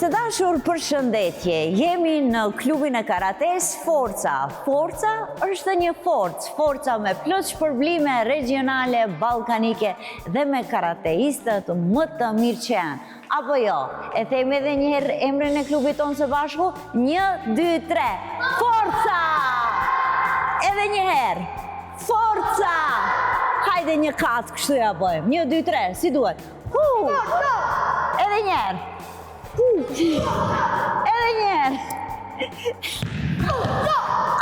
Miq të dashur, përshëndetje. Jemi në klubin e karates Forca. Forca është një forca me plot shpërblime regionale, ballkanike dhe me karateistët më të mirë që janë. Apo jo? E themi edhe një herë emrin e klubit tonë së bashku? 1, 2, 3. Forca! Edhe një herë. Forca! Hajde një katë kështu ja bëjmë. 1, 2, 3. Si duhet? Edhe një herë. Edhe njerë.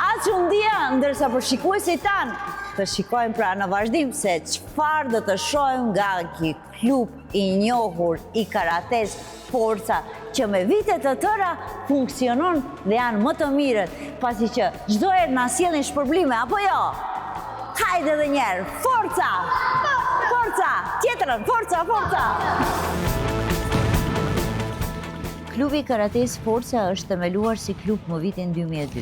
Aqë unë dhja, ndërsa për shikuesit tanë, të shikojmë pra në vazhdim se çfarë do të shohim nga ky klub i njohur i karates Forca, që me vite të tëra funksionon dhe janë më të mirët, pasi që çdo herë na sjellin shpërblime, apo jo? Hajde edhe njerë, Forca! Forca! Tjetrën, Forca! Klubi Karates Forca është themeluar si klub më vitin 2002,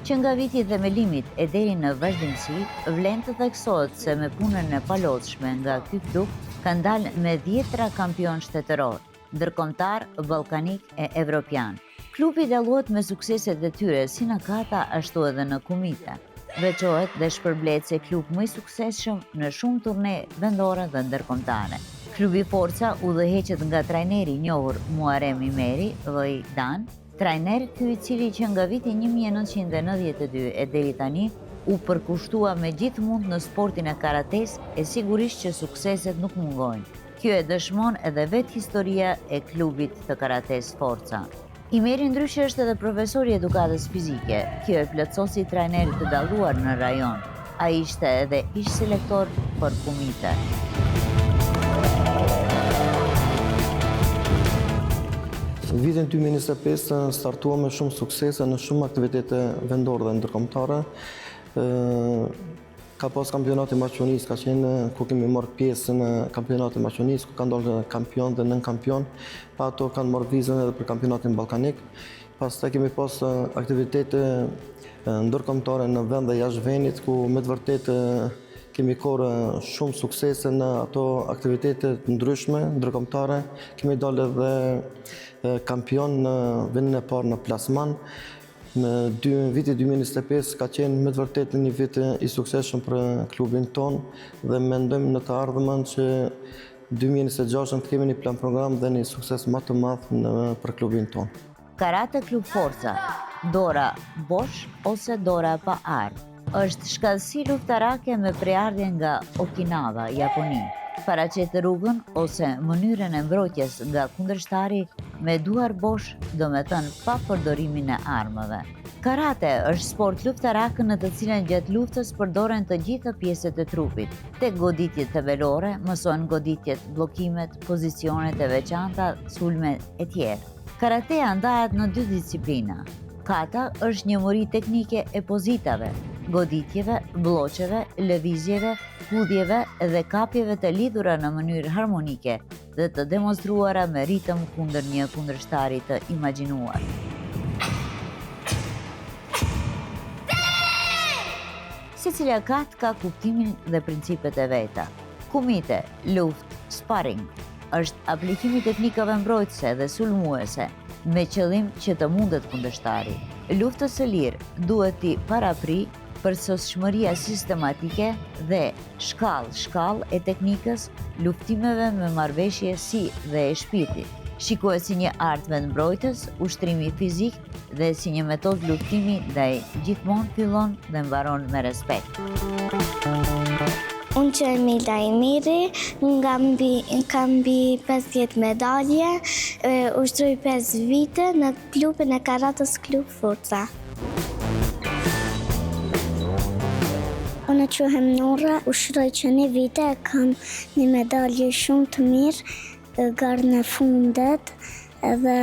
që nga viti i themelimit e deri në vazhdimsi, vlen të theksohet se me punën e palotshme nga ky klub kanë dalë me 10 kampion shtetëror, ndërkombëtar, ballkanik e evropian. Klubi dallohet me sukseset e tyre si në kata ashtu edhe në kumite. Veçohet dhe shpërblet se klub më i suksesshëm në shumë turne vendore dhe ndërkombëtare. Klubi Forca udhëheqet nga trajneri i njohur Muharrem Imeri, vëllai Dan, trajner ky i cili që nga viti 1992 e deri tani u përkushtua me gjithmonë në sportin e karates e sigurisht që sukseset nuk mungojnë. Kjo e dëshmon edhe vetë historia e klubit të karates Forca. Imeri ndryshe është edhe profesor i edukatës fizike, kjo e plotësosi trajnerit të dalluar në rajon. Ai ishte edhe ish selektor për kumite. Vitin 2025 startua me shumë suksese në shumë aktivitete vendore dhe ndërkombëtare. Ka pas kampionati Maqedonisë, ka qenë ku kemi marrë pjesë në kampionatin Maqedonisë, ku kanë dalë kampion dhe nën kampion, pa ato kanë marrë vizën edhe për kampionatin ballkanik. Pastaj kemi pas aktivitete ndërkombëtare në vend dhe jashtë vendit, ku me të vërtetë kemi korë shumë suksese në ato aktivitete ndryshme, ndërkombëtare. Kemi dalë edhe kampion në vendin e parë në plasman. Në viti 2025 ka qenë me të vërtetë një vit i suksesshëm për klubin tonë dhe mendojmë në të ardhmen që 2026 të kemi një plan program dhe një sukses më të madh për klubin tonë. Karate Klub Forca, dora bosh ose dora pa armë, është shkallësi luftarake me preardhje nga Okinawa, Japoni. Paraqet rrugën ose mënyrën e mbrojtjes nga kundërshtari me duar bosh, do me thënë pa përdorimin e armëve. Karate është sport luftarak në të cilën gjatë luftës përdoren të gjitha pjesët e trupit. Tek goditjet themelore mësohen goditjet, bllokimet, pozicionet e veçanta, sulme e tjerë. Karatea ndahet në 2 disiplina. Kata është një muri teknike e pozitave, goditjeve, bloqeve, lëvizjeve, kudjeve dhe kapjeve të lidhura në mënyrë harmonike dhe të demonstruara me ritëm kundër një kundërshtari të imagjinuar. Secila kat ka kuptimin dhe principet e veta. Kumite, luftë, sparring, është aplikimi i teknikave mbrojtëse dhe sulmuese, me qëllim që të mundet kundërshtari. Luftës së lirë duhet t'i parapri përsosshmëria sistematike dhe shkallë e teknikës, luftimeve me marrëveshje si dhe e shpirtit. Shikohet si një art vendmbrojtës, ushtrimi fizik dhe si një metodë luftimi ndaj gjithmonë fillon dhe mbaron me respekt. Unë që Emila Imiri, kam mbi 50 medalje, ushtroj 5 vite në klubin e karates Klub Forca. Unë quhem Nora, ushtroj që 1 vite, kam një medalje shumë të mirë, garën e fundet, edhe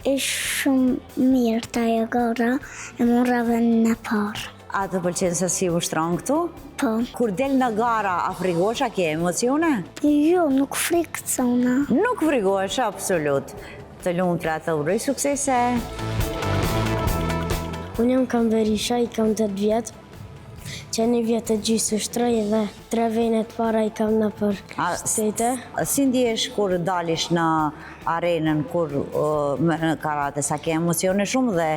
ishtë shumë mirë ta e gara, e mora vendin e parë. A të pëlqen se si ushtron këtu? Po. Kur del në gara, a frigosh, a ke emocione? Jo, nuk frikëcona. Nuk frigosh, absolut. Të lumtura, të uroj suksese. Unë jam Kam Berisha, i kam 8 vjetë, Që një vjetë të gjysë shtroj dhe 3 venet para I kam në për shtete. Si ndjesh kur dalish në arenën kur në karate, sa ke emocione shumë dhe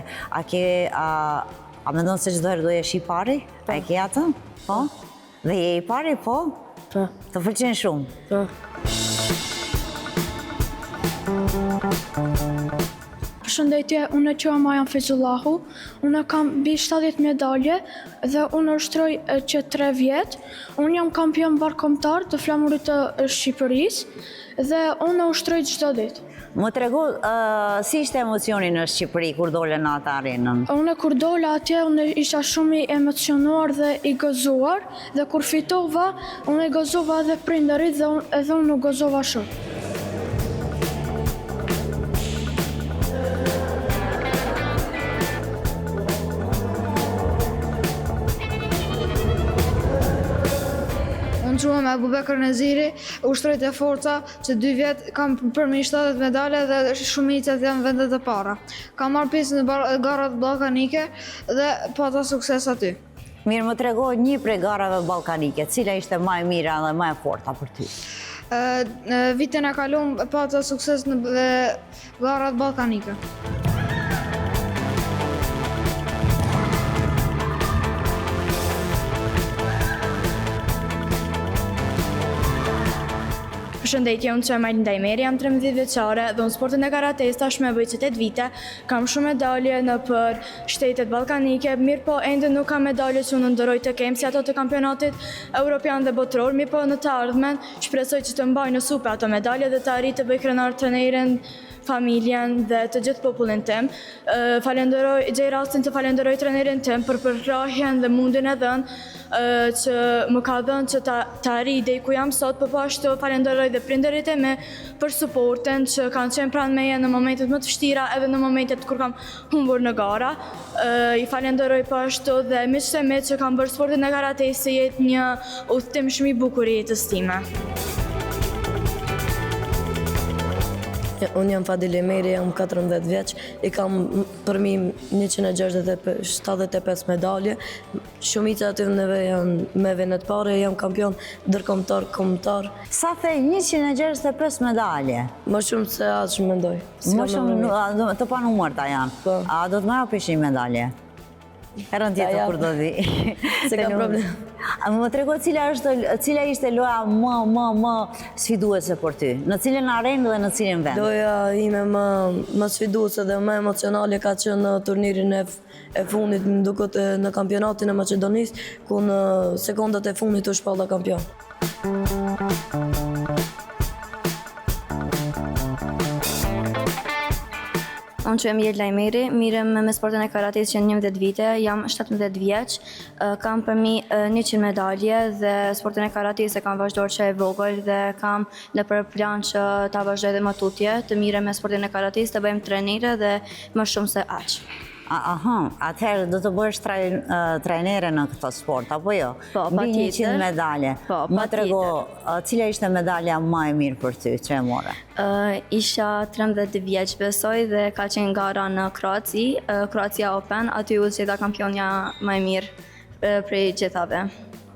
a mendon se çdo herë do jesh I pari? A e ke atë? Po? Dhe je I pari, po? Po. Të pëlqen shumë? Po. Përshëndetje, unë quhem Majan Fizullahu, unë kam mbi 70 medalje dhe unë ushtroj që 3 vjet. Unë jam kampion barkombëtar të flamurit të Shqipërisë dhe unë ushtroj çdo ditë. Më tregu, si ishte emocioni në Shqipëri kur dole në atë arenën? Unë kur dola atje, unë isha shumë I emocionuar dhe I gëzuar dhe kur fitova, unë I gëzova edhe prindërit dhe edhe unë u gëzova shumë. Unë quhem Abubekër Neziri, ushtroj te forca që 2 vjet kam përmi 70 medalje dhe shumicet janë vendet e para. Kam marrë pjesë në garat ballkanike dhe pata sukses aty. Mirë, më trego një prej garave ballkanike, cila ishte më e mira dhe më e forta për ty? Vitin e kalum pata sukses në garat ballkanike. Përshëndetje, unë quhem Alinda Imeri, jam 13 vjeçare dhe unë sportin e karates tashmë bëj 8 vite. Kam shumë medalje në për shtetet ballkanike, mirë po ende nuk kam medalje që unë ndëroj të kem si ato të kampionatit europian dhe botror, mirë po në të ardhmen shpresoj që të mbaj në supe ato medalje dhe të arrit të bëj krenar trenerin, familjen dhe të gjithë popullin tim. Gjej rastin të falenderoj trenerin tim për përkrahjen dhe mundin e dhënë që më ka dhënë që të arrit deri ku jam sot, po ashtu falenderoj dhe prindërit e mi për suportin që kanë qenë pranë meje në momentet më të vështira edhe në momentet kur kam humbur në gara. I falenderoj po ashtu dhe miqtë e mi që kanë bërë sportin e karates të jetë një udhëtim shumë I bukur I jetës time. Unë jam Fadil Emeri, jam 14 vjeç, I kam përmi 175 medalje, shumica aty janë me venet pare, jam kampion ndërkombëtar, kombëtar. Sa the 165 medalje? Më shumë se aq mendoj. Më shumë të panumërta janë. Po. A do të më japish një medalje? Herën tjetër kur do vi. Se ka problem. Më trego cila ishte loja më sfiduese për ty? Në cilën arenë dhe në cilin vend? Loja ime më sfiduese dhe më emocionale ka qenë në turnirin e fundit më duket në kampionatin e Maqedonisë, ku në sekondat e fundit u shpalla kampion. Unë quhem Jelda Imeri, mirem me sportin e karates që 11 vite, jam 17 vjeç, kam përmi 100 medalje dhe sportin e karates e kam vazhdojrë që e vogël dhe kam në për plan që ta vazhdoj dhe më tutje, të mirem me sportin e karates, të bëjmë trenire dhe më shumë se aq. Atëherë do të bësh trajnere në këtë sport, apo jo? Po, Mbi 100 medalje. Po, Më trego, cila ishte medalja më e mirë për ty, që e more? Isha 13 vjeç besoj dhe ka qenë gara në Kroaci, Kroacia Open, aty u zgjeta kampionja më e mirë prej gjithave.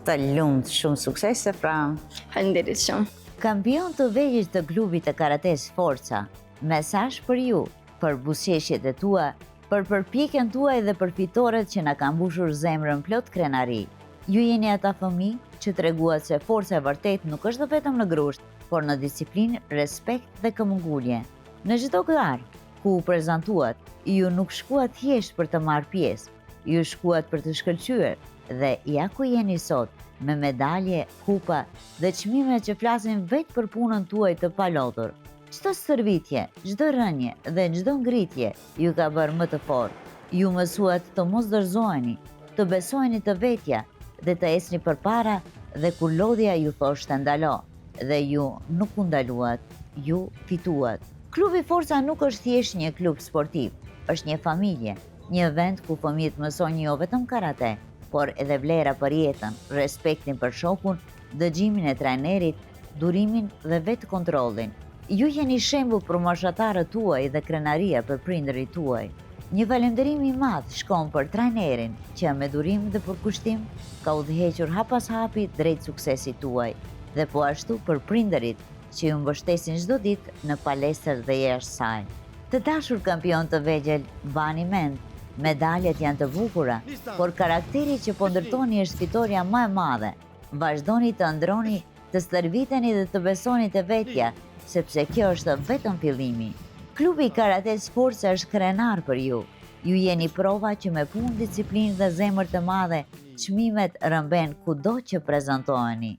Të lumt, shumë suksese, pra. Faleminderit shumë. Kampion të vegjël të klubit të karates Forca, mesazh për ju, për buzëqeshjet e tua, për përpjekjen tuaj dhe për fitoret që na kanë mbushur zemrën plot krenari. Ju jeni ata fëmijë që treguat se forca e vërtet nuk është vetëm në grusht, por në disiplinë, respekt dhe këmbëngulje. Në çdo garë ku u prezantuat, ju nuk shkuat thjesht për të marrë pjesë, ju shkuat për të shkëlqyer dhe ja ku jeni sot, me medalje, kupa dhe çmime që flasin vetë për punën tuaj të palotur. Çdo stërvitje, çdo rënje dhe çdo ngritje ju ka bërë më të fortë. Ju mësuat të mos dorëzoheni, të besojeni të vetja dhe të ecni përpara dhe kur lodhja ju thoshte ndalo dhe ju nuk u ndaluat, ju fituat. Klubi Forca nuk është thjesht një klub sportiv, është një familje, një vend ku fëmijët mësojnë jo vetëm karate, por edhe vlera për jetën, respektin për shokun, dëgjimin e trajnerit, durimin dhe vetë kontrollin. Ju jeni shembull për moshatarët tuaj dhe krenaria për prindërit tuaj. Një falënderim i madh shkon për trajnerin që me durim dhe përkushtim ka udhëhequr hap pas hapi drejt suksesit tuaj dhe po ashtu për prindërit që ju mbështesin çdo ditë në palestër dhe jashtë saj. Të dashur kampion të vegjël, bani mend, medaljet janë të bukura, por karakteri që po ndërtoni është fitoria më e madhe. Vazhdoni të ëndrroni, të stërviteni dhe të besoni te vetja, sepse kjo është vetëm fillimi. Klubi i Karates Forca është krenar për ju. Ju jeni prova që me punë, disiplinë dhe zemër të madhe, çmimet rëmben kudo që prezantoheni.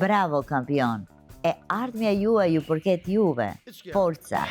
Bravo kampion! E ardhmja juaj ju përket juve. Forca!